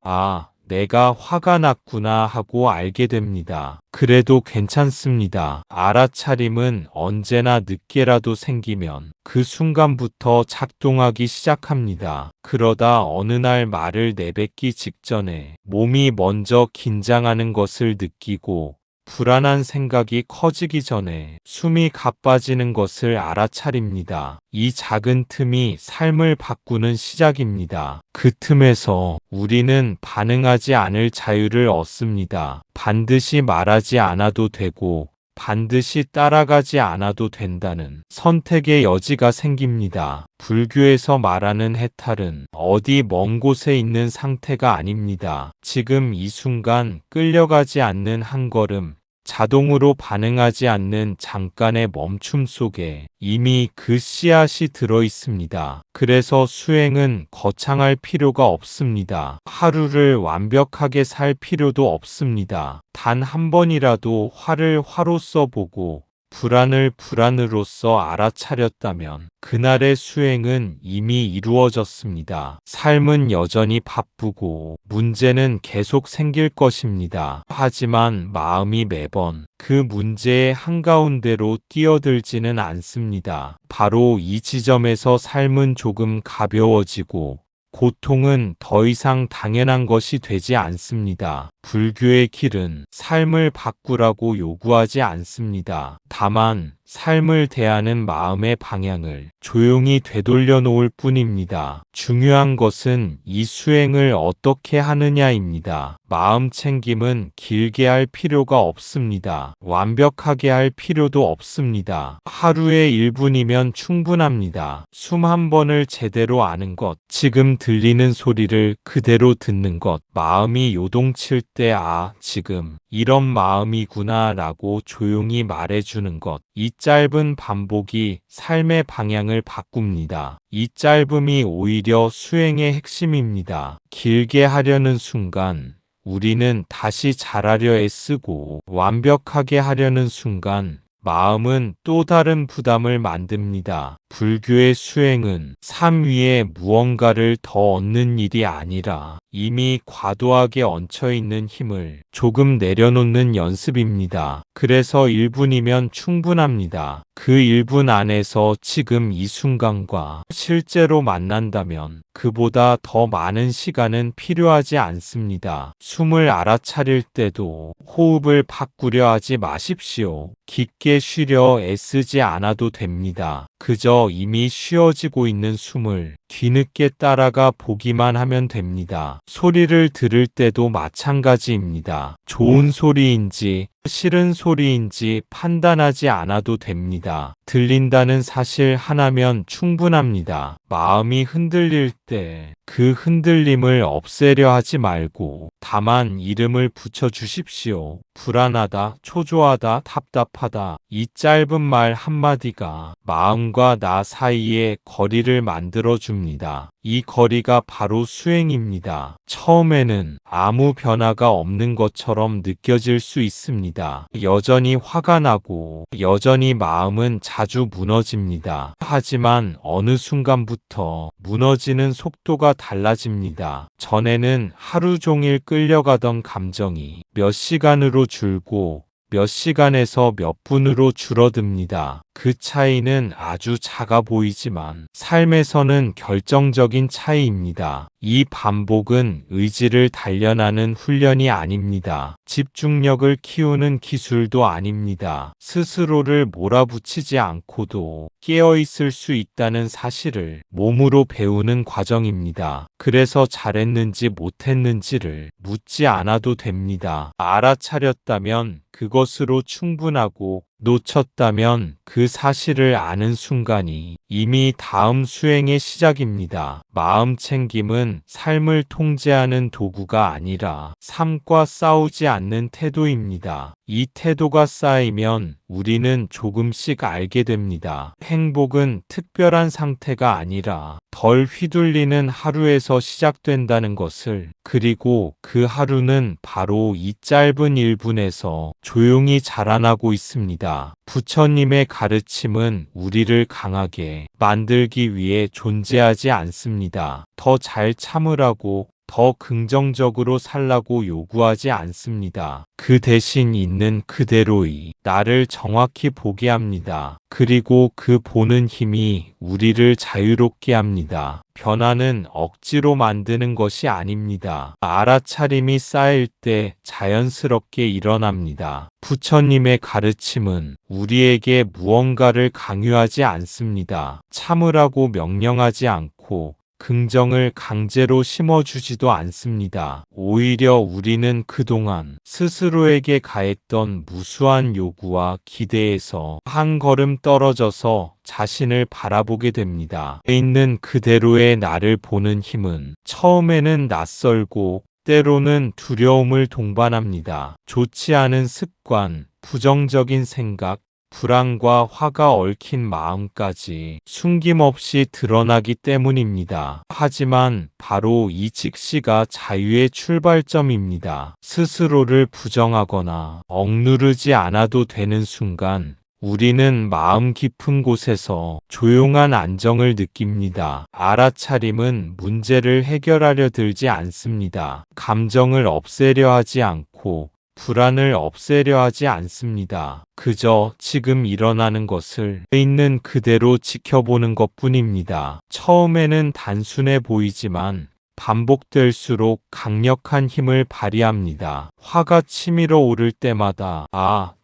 내가 화가 났구나 하고 알게 됩니다. 그래도 괜찮습니다. 알아차림은 언제나 늦게라도 생기면 그 순간부터 작동하기 시작합니다. 그러다 어느 날 말을 내뱉기 직전에 몸이 먼저 긴장하는 것을 느끼고 불안한 생각이 커지기 전에 숨이 가빠지는 것을 알아차립니다. 이 작은 틈이 삶을 바꾸는 시작입니다. 그 틈에서 우리는 반응하지 않을 자유를 얻습니다. 반드시 말하지 않아도 되고 반드시 따라가지 않아도 된다는 선택의 여지가 생깁니다. 불교에서 말하는 해탈은 어디 먼 곳에 있는 상태가 아닙니다. 지금 이 순간 끌려가지 않는 한 걸음, 자동으로 반응하지 않는 잠깐의 멈춤 속에 이미 그 씨앗이 들어 있습니다. 그래서 수행은 거창할 필요가 없습니다. 하루를 완벽하게 살 필요도 없습니다. 단 한 번이라도 화를 화로써 보고 불안을 불안으로써 알아차렸다면 그날의 수행은 이미 이루어졌습니다. 삶은 여전히 바쁘고 문제는 계속 생길 것입니다. 하지만 마음이 매번 그 문제의 한가운데로 뛰어들지는 않습니다. 바로 이 지점에서 삶은 조금 가벼워지고 고통은 더 이상 당연한 것이 되지 않습니다. 불교의 길은 삶을 바꾸라고 요구하지 않습니다. 다만 삶을 대하는 마음의 방향을 조용히 되돌려 놓을 뿐입니다. 중요한 것은 이 수행을 어떻게 하느냐입니다. 마음 챙김은 길게 할 필요가 없습니다. 완벽하게 할 필요도 없습니다. 하루에 1분이면 충분합니다. 숨 한 번을 제대로 아는 것, 지금 들리는 소리를 그대로 듣는 것, 마음이 요동칠 때 지금 이런 마음이구나 라고 조용히 말해주는 것. 이 짧은 반복이 삶의 방향을 바꿉니다. 이 짧음이 오히려 수행의 핵심입니다. 길게 하려는 순간 우리는 다시 잘하려 애쓰고 완벽하게 하려는 순간 마음은 또 다른 부담을 만듭니다. 불교의 수행은 삶 위에 무언가를 더 얻는 일이 아니라 이미 과도하게 얹혀있는 힘을 조금 내려놓는 연습입니다. 그래서 1분이면 충분합니다. 그 1분 안에서 지금 이 순간과 실제로 만난다면 그보다 더 많은 시간은 필요하지 않습니다. 숨을 알아차릴 때도 호흡을 바꾸려 하지 마십시오. 깊게 쉬려 애쓰지 않아도 됩니다. 그저 이미 쉬어지고 있는 숨을 뒤늦게 따라가 보기만 하면 됩니다. 소리를 들을 때도 마찬가지입니다. 좋은 소리인지 싫은 소리인지 판단하지 않아도 됩니다. 들린다는 사실 하나면 충분합니다. 마음이 흔들릴 때 그 흔들림을 없애려 하지 말고 다만 이름을 붙여주십시오. 불안하다, 초조하다, 답답하다. 이 짧은 말 한마디가 마음과 나 사이에 거리를 만들어줍니다. 이 거리가 바로 수행입니다. 처음에는 아무 변화가 없는 것처럼 느껴질 수 있습니다. 여전히 화가 나고 여전히 마음은 자주 무너집니다. 하지만 어느 순간부터 무너지는 속도가 달라집니다. 전에는 하루 종일 끌려가던 감정이 몇 시간으로 줄고 몇 시간에서 몇 분으로 줄어듭니다. 그 차이는 아주 작아 보이지만 삶에서는 결정적인 차이입니다. 이 반복은 의지를 단련하는 훈련이 아닙니다. 집중력을 키우는 기술도 아닙니다. 스스로를 몰아붙이지 않고도 깨어있을 수 있다는 사실을 몸으로 배우는 과정입니다. 그래서 잘했는지 못했는지를 묻지 않아도 됩니다. 알아차렸다면 그것으로 충분하고 놓쳤다면 그 사실을 아는 순간이 이미 다음 수행의 시작입니다. 마음 챙김은 삶을 통제하는 도구가 아니라 삶과 싸우지 않는 태도입니다. 이 태도가 쌓이면 우리는 조금씩 알게 됩니다. 행복은 특별한 상태가 아니라 덜 휘둘리는 하루에서 시작된다는 것을, 그리고 그 하루는 바로 이 짧은 1분에서 조용히 자라나고 있습니다. 부처님의 가르침은 우리를 강하게 만들기 위해 존재하지 않습니다. 더 잘 참으라고, 더 긍정적으로 살라고 요구하지 않습니다. 그 대신 있는 그대로의 나를 정확히 보게 합니다. 그리고 그 보는 힘이 우리를 자유롭게 합니다. 변화는 억지로 만드는 것이 아닙니다. 알아차림이 쌓일 때 자연스럽게 일어납니다. 부처님의 가르침은 우리에게 무언가를 강요하지 않습니다. 참으라고 명령하지 않고 긍정을 강제로 심어주지도 않습니다. 오히려 우리는 그동안 스스로에게 가했던 무수한 요구와 기대에서 한 걸음 떨어져서 자신을 바라보게 됩니다. 있는 그대로의 나를 보는 힘은 처음에는 낯설고 때로는 두려움을 동반합니다. 좋지 않은 습관, 부정적인 생각, 불안과 화가 얽힌 마음까지 숨김없이 드러나기 때문입니다. 하지만 바로 이 직시가 자유의 출발점입니다. 스스로를 부정하거나 억누르지 않아도 되는 순간 우리는 마음 깊은 곳에서 조용한 안정을 느낍니다. 알아차림은 문제를 해결하려 들지 않습니다. 감정을 없애려 하지 않고 불안을 없애려 하지 않습니다. 그저 지금 일어나는 것을 있는 그대로 지켜보는 것뿐입니다. 처음에는 단순해 보이지만 반복될수록 강력한 힘을 발휘합니다. 화가 치밀어 오를 때마다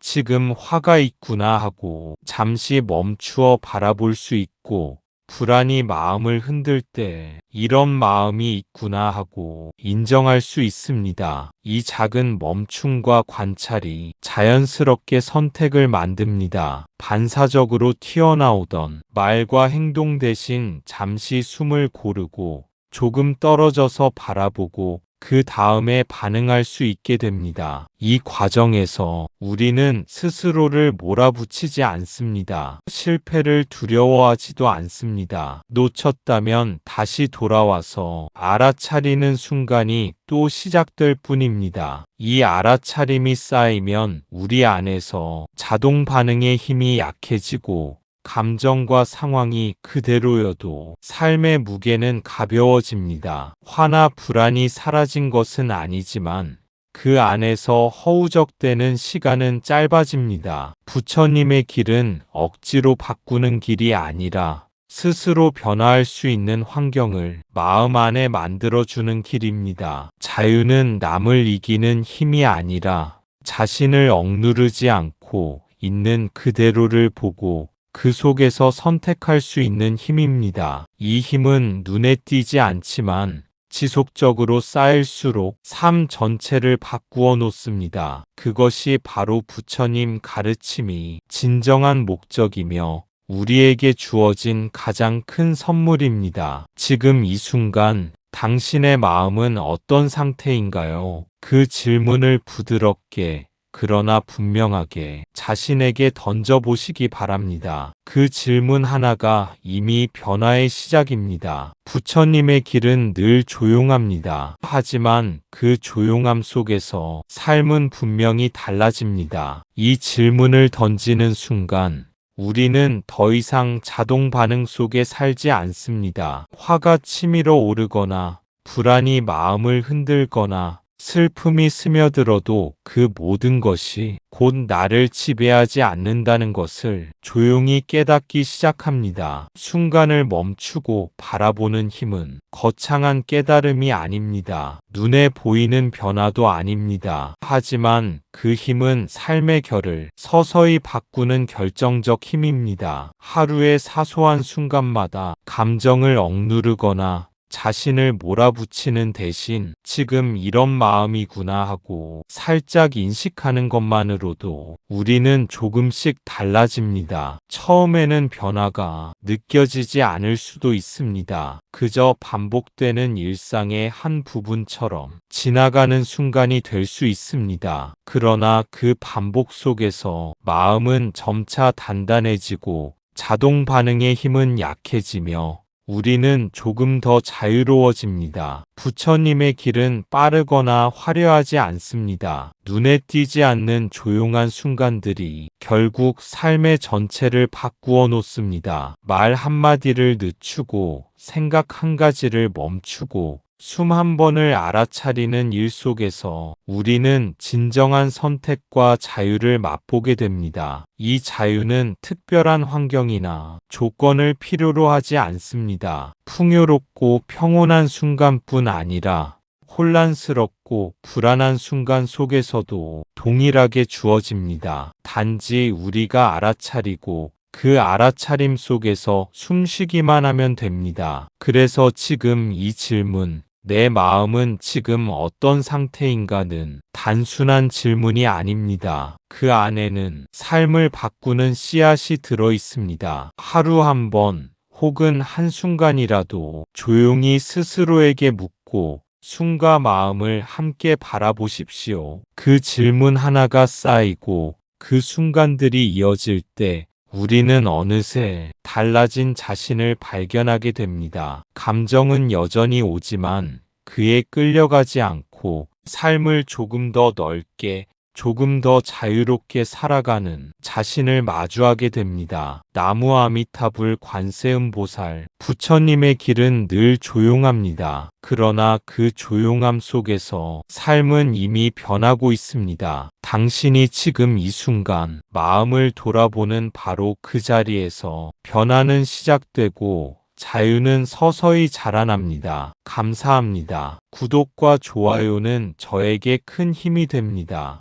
지금 화가 있구나 하고 잠시 멈추어 바라볼 수 있고, 불안이 마음을 흔들 때 이런 마음이 있구나 하고 인정할 수 있습니다. 이 작은 멈춤과 관찰이 자연스럽게 선택을 만듭니다. 반사적으로 튀어나오던 말과 행동 대신 잠시 숨을 고르고 조금 떨어져서 바라보고 그 다음에 반응할 수 있게 됩니다. 이 과정에서 우리는 스스로를 몰아붙이지 않습니다. 실패를 두려워하지도 않습니다. 놓쳤다면 다시 돌아와서 알아차리는 순간이 또 시작될 뿐입니다. 이 알아차림이 쌓이면 우리 안에서 자동 반응의 힘이 약해지고 감정과 상황이 그대로여도 삶의 무게는 가벼워집니다. 화나 불안이 사라진 것은 아니지만 그 안에서 허우적대는 시간은 짧아집니다. 부처님의 길은 억지로 바꾸는 길이 아니라 스스로 변화할 수 있는 환경을 마음 안에 만들어주는 길입니다. 자유는 남을 이기는 힘이 아니라 자신을 억누르지 않고 있는 그대로를 보고 그 속에서 선택할 수 있는 힘입니다. 이 힘은 눈에 띄지 않지만 지속적으로 쌓일수록 삶 전체를 바꾸어 놓습니다. 그것이 바로 부처님 가르침이 진정한 목적이며 우리에게 주어진 가장 큰 선물입니다. 지금 이 순간 당신의 마음은 어떤 상태인가요? 그 질문을 부드럽게 그러나 분명하게 자신에게 던져보시기 바랍니다. 그 질문 하나가 이미 변화의 시작입니다. 부처님의 길은 늘 조용합니다. 하지만 그 조용함 속에서 삶은 분명히 달라집니다. 이 질문을 던지는 순간 우리는 더 이상 자동 반응 속에 살지 않습니다. 화가 치밀어 오르거나 불안이 마음을 흔들거나 슬픔이 스며들어도 그 모든 것이 곧 나를 지배하지 않는다는 것을 조용히 깨닫기 시작합니다. 순간을 멈추고 바라보는 힘은 거창한 깨달음이 아닙니다. 눈에 보이는 변화도 아닙니다. 하지만 그 힘은 삶의 결을 서서히 바꾸는 결정적 힘입니다. 하루의 사소한 순간마다 감정을 억누르거나 자신을 몰아붙이는 대신 지금 이런 마음이구나 하고 살짝 인식하는 것만으로도 우리는 조금씩 달라집니다. 처음에는 변화가 느껴지지 않을 수도 있습니다. 그저 반복되는 일상의 한 부분처럼 지나가는 순간이 될 수 있습니다. 그러나 그 반복 속에서 마음은 점차 단단해지고 자동 반응의 힘은 약해지며 우리는 조금 더 자유로워집니다. 부처님의 길은 빠르거나 화려하지 않습니다. 눈에 띄지 않는 조용한 순간들이 결국 삶의 전체를 바꾸어 놓습니다. 말 한마디를 늦추고 생각 한 가지를 멈추고 숨 한 번을 알아차리는 일 속에서 우리는 진정한 선택과 자유를 맛보게 됩니다. 이 자유는 특별한 환경이나 조건을 필요로 하지 않습니다. 풍요롭고 평온한 순간뿐 아니라 혼란스럽고 불안한 순간 속에서도 동일하게 주어집니다. 단지 우리가 알아차리고 그 알아차림 속에서 숨쉬기만 하면 됩니다. 그래서 지금 이 질문, 내 마음은 지금 어떤 상태인가는 단순한 질문이 아닙니다. 그 안에는 삶을 바꾸는 씨앗이 들어 있습니다. 하루 한 번 혹은 한순간이라도 조용히 스스로에게 묻고 숨과 마음을 함께 바라보십시오. 그 질문 하나가 쌓이고 그 순간들이 이어질 때 우리는 어느새 달라진 자신을 발견하게 됩니다. 감정은 여전히 오지만 그에 끌려가지 않고 삶을 조금 더 넓게, 조금 더 자유롭게 살아가는 자신을 마주하게 됩니다. 나무 아미타불 관세음보살, 부처님의 길은 늘 조용합니다. 그러나 그 조용함 속에서 삶은 이미 변하고 있습니다. 당신이 지금 이 순간 마음을 돌아보는 바로 그 자리에서 변화는 시작되고 자유는 서서히 자라납니다. 감사합니다. 구독과 좋아요는 저에게 큰 힘이 됩니다.